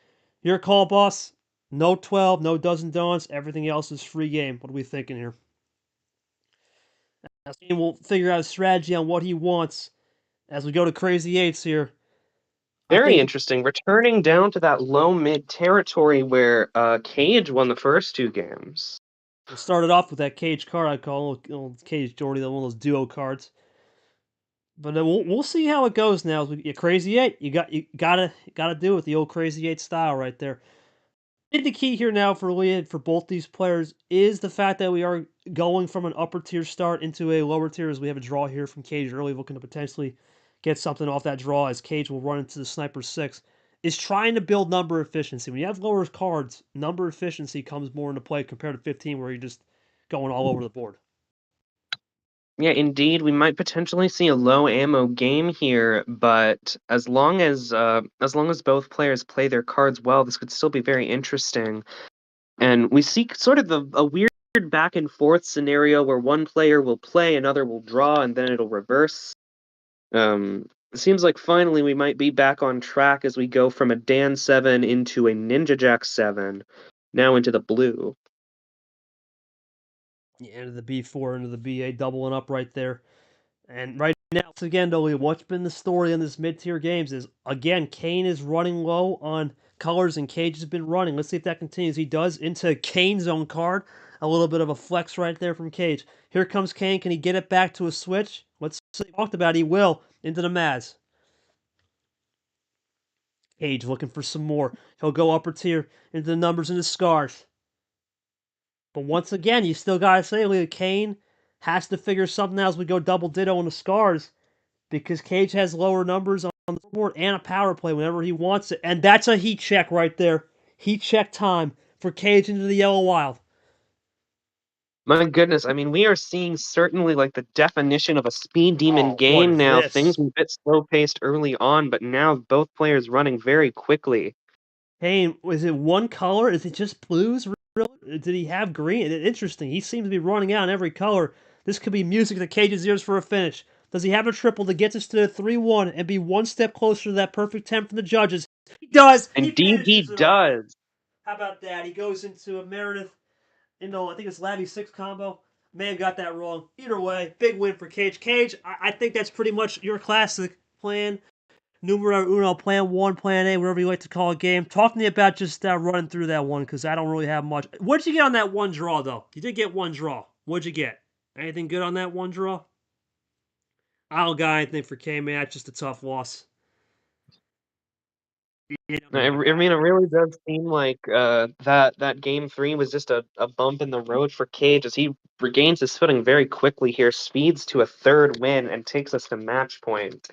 B: your call, boss. No 12, no dozen donuts. Everything else is free game. What are we thinking here? Now, Kane will figure out a strategy on what he wants as we go to Crazy Eights here.
C: Very interesting. Returning down to that low-mid territory where Cage won the first 2 games.
B: We'll start it off with that Cage card I call Cage Jordy, one of those duo cards. But we'll see how it goes now. You Crazy Eight, you gotta do it the old Crazy Eight style right there. I think the key here now for Leah, for both these players, is the fact that we are going from an upper tier start into a lower tier as we have a draw here from Cage early, looking to potentially get something off that draw as Cage will run into the Sniper 6, is trying to build number efficiency. When you have lower cards, number efficiency comes more into play compared to 15 where you're just going all over the board.
C: Yeah, indeed, we might potentially see a low ammo game here, but as long as both players play their cards well, this could still be very interesting. And we see sort of a weird back and forth scenario where one player will play, another will draw, and then it'll reverse. It seems like finally we might be back on track as we go from a Dan 7 into a Ninja Jack 7, now into the blue.
B: Yeah, into the B4, into the BA, doubling up right there. And right now, once again, Dolly, what's been the story in this mid-tier games is, again, Kane is running low on colors and Cage has been running. Let's see if that continues. He does into Kane's own card. A little bit of a flex right there from Cage. Here comes Kane. Can he get it back to a switch? Let's see. Talked about he will. Into the Maz. Cage looking for some more. He'll go upper tier into the numbers and the scars. But once again, you still got to say, Leah, Kane has to figure something out as we go double ditto on the scars because Cage has lower numbers on the board and a power play whenever he wants it. And that's a heat check right there. Heat check time for Cage into the Yellow Wild.
C: My goodness, I mean, we are seeing certainly like the definition of a speed demon game now.
B: This?
C: Things were a bit slow-paced early on, but now both players running very quickly.
B: Hey, is it one color? Is it just blues? Really? Did he have green? Interesting. He seems to be running out in every color. This could be music to Cage's ears for a finish. Does he have a triple to get us to the 3-1 and be one step closer to that perfect 10 from the judges? He does.
C: Indeed, he does.
B: How about that? He goes into a Meredith, I think it's Labby 6 combo. Man got that wrong. Either way, big win for Cage. Cage, I think that's pretty much your classic plan. Numero uno, plan 1, plan A, whatever you like to call a game. Talk to me about just running through that one, because I don't really have much. What'd you get on that one draw, though? You did get one draw. What'd you get? Anything good on that one draw? I don't got anything for K, man. It's just a tough loss.
C: I mean, it really does seem like that game 3 was just a bump in the road for Cage as he regains his footing very quickly here, speeds to a 3rd win, and takes us to match point.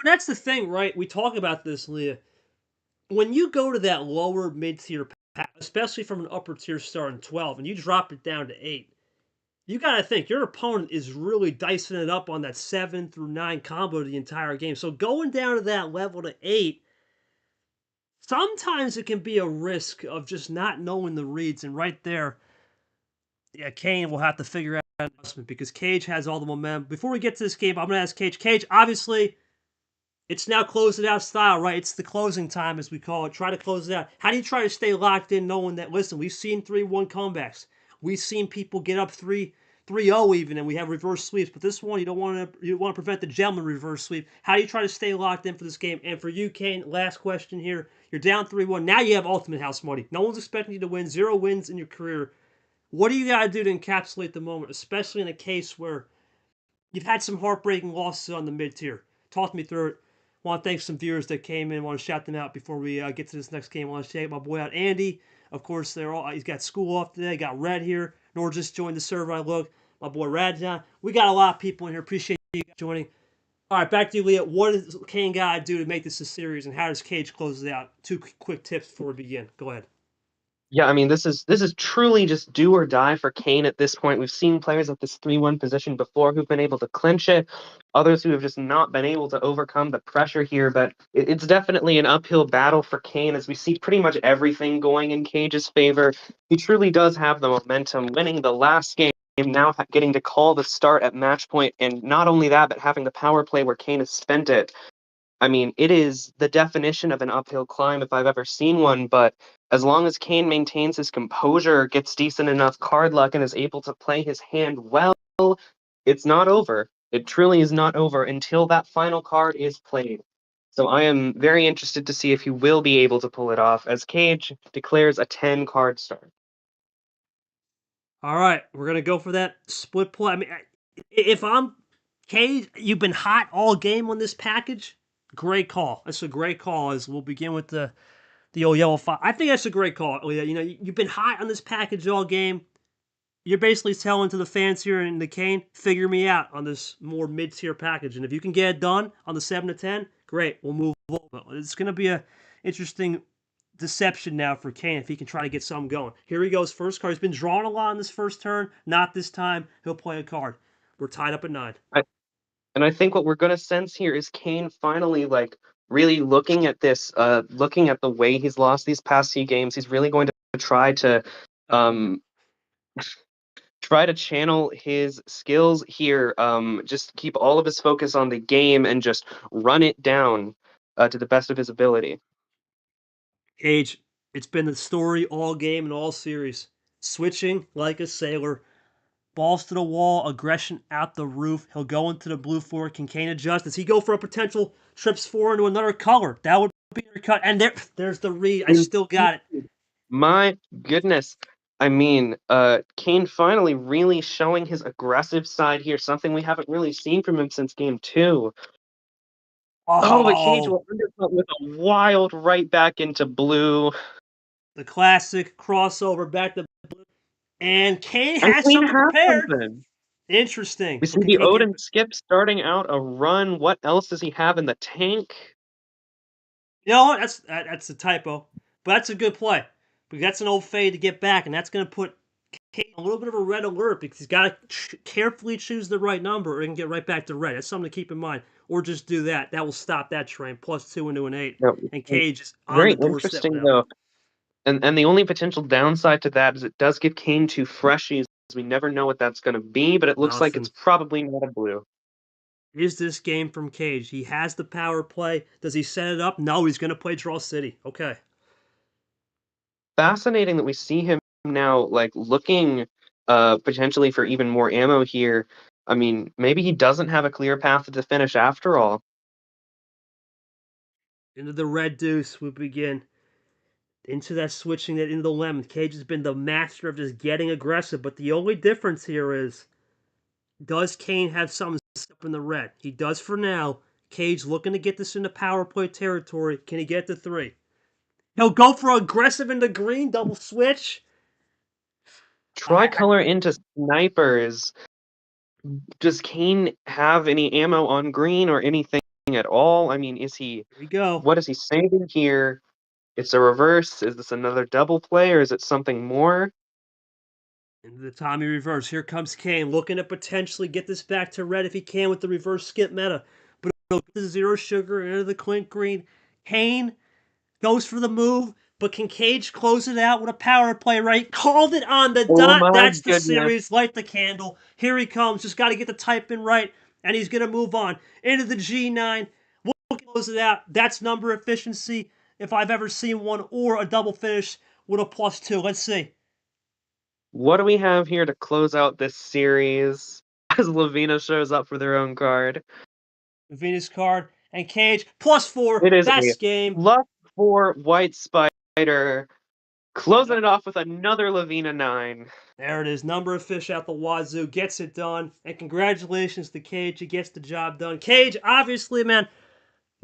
B: That's the thing, right? We talk about this, Leah. When you go to that lower mid-tier pack, especially from an upper tier starting 12, and you drop it down to 8, you got to think your opponent is really dicing it up on that 7 through 9 combo the entire game. So going down to that level to 8, sometimes it can be a risk of just not knowing the reads. And right there, yeah, Kane will have to figure out an adjustment because Cage has all the momentum. Before we get to this game, I'm going to ask Cage. Cage, obviously, it's now close it out style, right? It's the closing time, as we call it. Try to close it out. How do you try to stay locked in knowing that, listen, we've seen 3-1 comebacks. We've seen people get up 3-0 even, and we have reverse sweeps. But this one, you want to prevent the gentleman reverse sweep. How do you try to stay locked in for this game? And for you, Kane, last question here. You're down 3-1. Now you have ultimate house money. No one's expecting you to win. 0 wins in your career. What do you got to do to encapsulate the moment, especially in a case where you've had some heartbreaking losses on the mid-tier? Talk me through it. I want to thank some viewers that came in. I want to shout them out before we get to this next game. I want to shout my boy out, Andy. Of course, he's got school off today. Got Red here. Nor just joined the server. I look. My boy Radjan. We got a lot of people in here. Appreciate you guys joining. All right, back to you, Leah. What does Kane got to do to make this a series, and how does Cage close it out? 2 quick tips before we begin. Go ahead.
C: Yeah, I mean, this is truly just do or die for Kane at this point. We've seen players at this 3-1 position before who've been able to clinch it, others who have just not been able to overcome the pressure here. But it's definitely an uphill battle for Kane as we see pretty much everything going in Cage's favor. He truly does have the momentum, winning the last game, now getting to call the start at match point, and not only that, but having the power play where Kane has spent it. I mean, it is the definition of an uphill climb if I've ever seen one, but as long as Kane maintains his composure, gets decent enough card luck, and is able to play his hand well, it's not over. It truly is not over until that final card is played. So I am very interested to see if he will be able to pull it off, as Cage declares a 10-card start.
B: All right, we're gonna go for that split play. I mean, if I'm Cage, you've been hot all game on this package. Great call. That's a great call. As we'll begin with the old yellow 5. I think that's a great call. Oh, yeah, you know, you've been hot on this package all game. You're basically telling to the fans here in the Kane, figure me out on this more mid-tier package. And if you can get it done on the 7 to 10, great. We'll move on. It's going to be a interesting deception now for Kane if he can try to get something going. Here he goes, first card. He's been drawing a lot on this first turn. Not this time. He'll play a card. We're tied up at 9.
C: And I think what we're going to sense here is Kane finally, like, really looking at this, looking at the way he's lost these past few games. He's really going to try to um, try to channel his skills here, just keep all of his focus on the game and just run it down to the best of his ability.
B: Cage, it's been the story all game and all series. Switching like a sailor. Balls to the wall, aggression out the roof. He'll go into the blue 4. Can Kane adjust? Does he go for a potential trips 4 into another color? That would be a cut. And there's the read. I still got it.
C: My goodness. I mean, Kane finally really showing his aggressive side here, something we haven't really seen from him since game 2. Oh, but Cage will undercut with a wild right back into blue.
B: The classic crossover back to blue. And Kane has something prepared. Interesting.
C: We see the Odin skip starting out a run. What else does he have in the tank?
B: You know what? That's a typo. But that's a good play. Because that's an old fade to get back, and that's going to put Kane a little bit of a red alert because he's got to carefully choose the right number or he can get right back to red. That's something to keep in mind. Or just do that. That will stop that train. +2 into an 8.
C: No,
B: and Cage is on
C: very
B: the doorstep.
C: Interesting, though. And the only potential downside to that is it does give Kane 2 freshies. We never know what that's going to be, but it looks like it's probably not a blue.
B: Is this game from Cage? He has the power play. Does he set it up? No, he's going to play Draw City. Okay.
C: Fascinating that we see him now, like, looking potentially for even more ammo here. I mean, maybe he doesn't have a clear path to the finish after all.
B: Into the red deuce we begin. Into that switching that into the lemon. Cage has been the master of just getting aggressive, but the only difference here is, does Kane have something up in the red? He does for now. Cage looking to get this into power play territory. Can he get to 3? He'll go for aggressive into green, double switch.
C: Tricolor into snipers. Does Kane have any ammo on green or anything at all? I mean, is he...
B: Here we go.
C: What is he saving here? It's a reverse. Is this another double play, or is it something more?
B: Into the Tommy reverse. Here comes Kane, looking to potentially get this back to red if he can with the reverse skip meta. But he'll get the 0 sugar into the Clint green. Kane goes for the move, but can Cage close it out with a power play, right? Called it on the dot. That's the series. Light the candle. Here he comes. Just got to get the type in right, and he's going to move on. Into the G9. We'll close it out. That's number efficiency if I've ever seen one, or a double finish with a +2. Let's see.
C: What do we have here to close out this series as Lavina shows up for their own card?
B: Lavina's card and Cage +4.
C: It is
B: best game.
C: +4 White Spider, closing it off with another Lavina 9.
B: There it is. Number of fish out the wazoo. Gets it done. And congratulations to Cage. He gets the job done. Cage, obviously, man,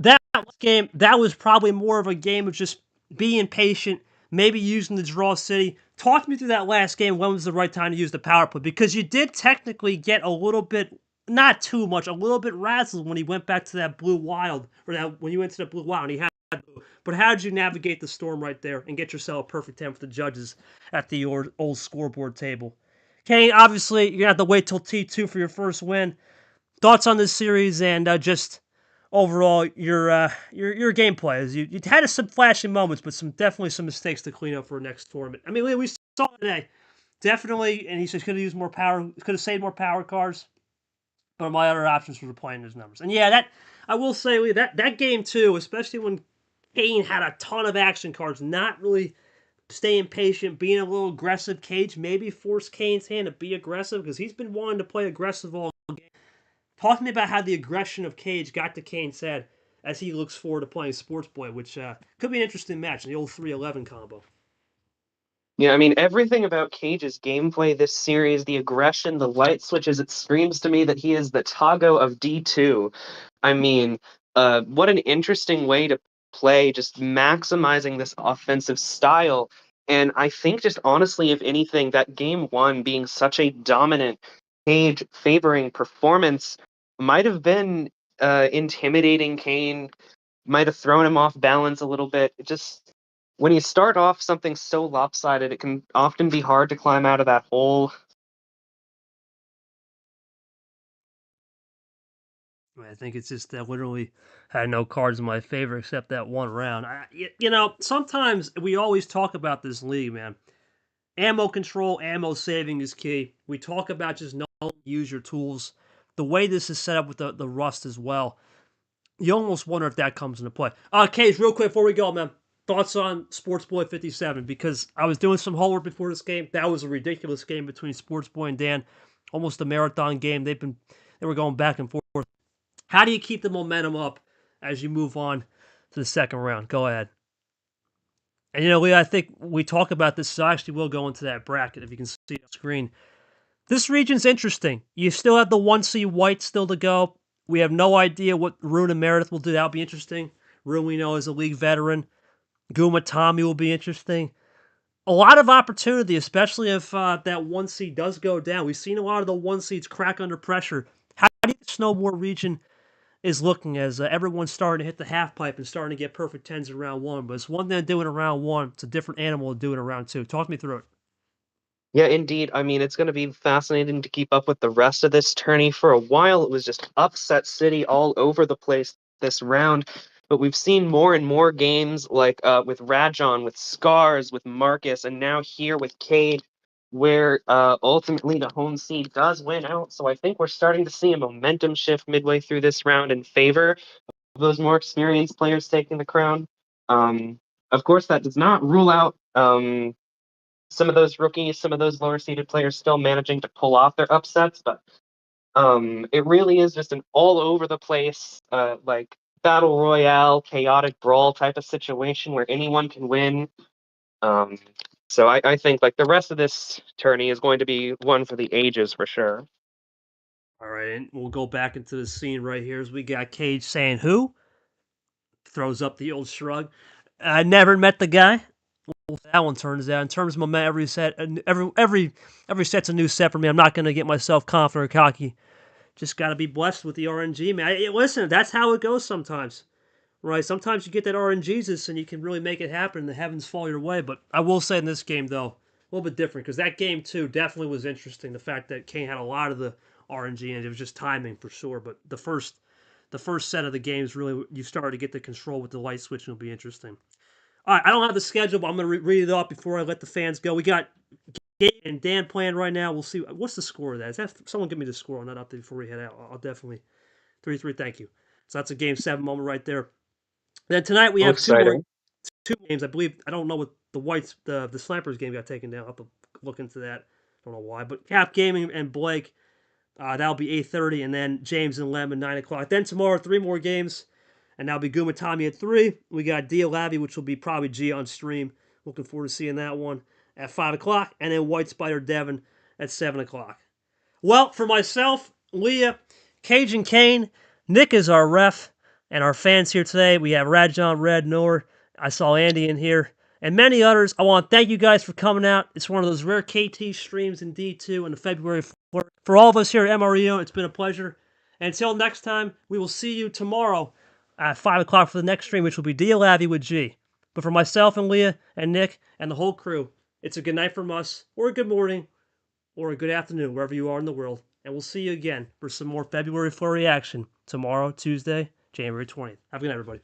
B: that game, that was probably more of a game of just being patient, maybe using the Draw City. Talk to me through that last game. When was the right time to use the power play? Because you did technically get a little bit, not too much, a little bit razzled when he went back to that blue wild, or that when you went to the blue wild and he had But how did you navigate the storm right there and get yourself a perfect 10 for the judges at the old scoreboard table? Kane, obviously, you're going to have to wait till T2 for your first win. Thoughts on this series and just overall your gameplay? As you had some flashing moments, but definitely some mistakes to clean up for next tournament. I mean, we saw today, definitely, and he said could have used more power, could have saved more power cards. But my other options were playing his numbers. And yeah, that I will say, Lee, that game too, especially when Kane had a ton of action cards, not really staying patient, being a little aggressive. Cage maybe forced Kane's hand to be aggressive because he's been wanting to play aggressive all game. Talk to me about how the aggression of Cage got to Kane's head as he looks forward to playing Sports Boy, which could be an interesting match in the old 3-11 combo.
C: Yeah, I mean, everything about Cage's gameplay this series, the aggression, the light switches, it screams to me that he is the Tago of D2. I mean, what an interesting way to play, just maximizing this offensive style. And I think just honestly, if anything, that game one being such a dominant Cage favoring performance might have been intimidating Kane, might have thrown him off balance a little bit. It just when you start off something so lopsided, it can often be hard to climb out of that hole.
B: I think it's just that literally had no cards in my favor except that one round. Sometimes we always talk about this league, man. Ammo control, ammo saving is key. We talk about just knowing to use your tools. The way this is set up with the rust as well, you almost wonder if that comes into play. Cage, real quick before we go, man. Thoughts on Sports Boy 57? Because I was doing some homework before this game. That was a ridiculous game between Sports Boy and Dan. Almost a marathon game. They were going back and forth. How do you keep the momentum up as you move on to the second round? Go ahead. And, Lee, I think we talk about this, so I actually will go into that bracket if you can see it on screen. This region's interesting. You still have the 1C white still to go. We have no idea what Rune and Meredith will do. That'll be interesting. Rune, we know, is a league veteran. Guma Tommy will be interesting. A lot of opportunity, especially if that 1C does go down. We've seen a lot of the 1Cs crack under pressure. How do you think Snowboard Region is looking as everyone's starting to hit the half pipe and starting to get perfect 10s in round one? But it's one thing to do it in round one. It's a different animal to do it in round two. Talk me through it.
C: Yeah, indeed. I mean, it's going to be fascinating to keep up with the rest of this tourney. For a while, it was just upset city all over the place this round. But we've seen more and more games like with Rajon, with Scars, with Marcus, and now here with Cade, where ultimately the home seed does win out. So I think we're starting to see a momentum shift midway through this round in favor of those more experienced players taking the crown. Of course, that does not rule out some of those rookies, some of those lower seeded players still managing to pull off their upsets, but it really is just an all over the place, like battle royale, chaotic brawl type of situation where anyone can win. So I think like the rest of this tourney is going to be one for the ages for sure.
B: All right, and we'll go back into the scene right here as we got Cage saying who? Throws up the old shrug. I never met the guy. Well, that one turns out. In terms of momentum, every set's a new set for me. I'm not going to get myself confident or cocky. Just got to be blessed with the RNG, man. Listen, that's how it goes sometimes, right? Sometimes you get that RNGesus and you can really make it happen and the heavens fall your way. But I will say in this game, though, a little bit different because that game, too, definitely was interesting. The fact that Kane had a lot of the RNG and it was just timing for sure. But the first set of the games, really, you started to get the control with the light switch and it'll be interesting. All right, I don't have the schedule, but I'm going to read it off before I let the fans go. We got Gabe and Dan playing right now. We'll see. What's the score of that? Is that someone give me the score on that update before we head out? I'll definitely 3-3. Thank you. So that's a Game 7 moment right there. Then tonight we have two games. I believe I don't know what the Whites the Slampers game got taken down. I'll have to look into that. I don't know why, but Cap Gaming and Blake. That'll be 8:30, and then James and Lemon 9 o'clock. Then tomorrow 3 more games. And that'll be Gumatami at 3. We got Dia Lavi, which will be probably G on stream. Looking forward to seeing that one at 5 o'clock. And then White Spider Devin at 7 o'clock. Well, for myself, Leah, Cage, and Kane, Nick is our ref. And our fans here today, we have Rajon, Red, Noor. I saw Andy in here. And many others. I want to thank you guys for coming out. It's one of those rare KT streams in D2 in the February Flurry. For all of us here at MRE UNO, it's been a pleasure. And until next time, we will see you tomorrow at 5 o'clock for the next stream, which will be Dia Lavy with G. But for myself and Leah and Nick and the whole crew, it's a good night from us, or a good morning, or a good afternoon, wherever you are in the world. And we'll see you again for some more February Flurry action tomorrow, Tuesday, January 20th. Have a good night, everybody.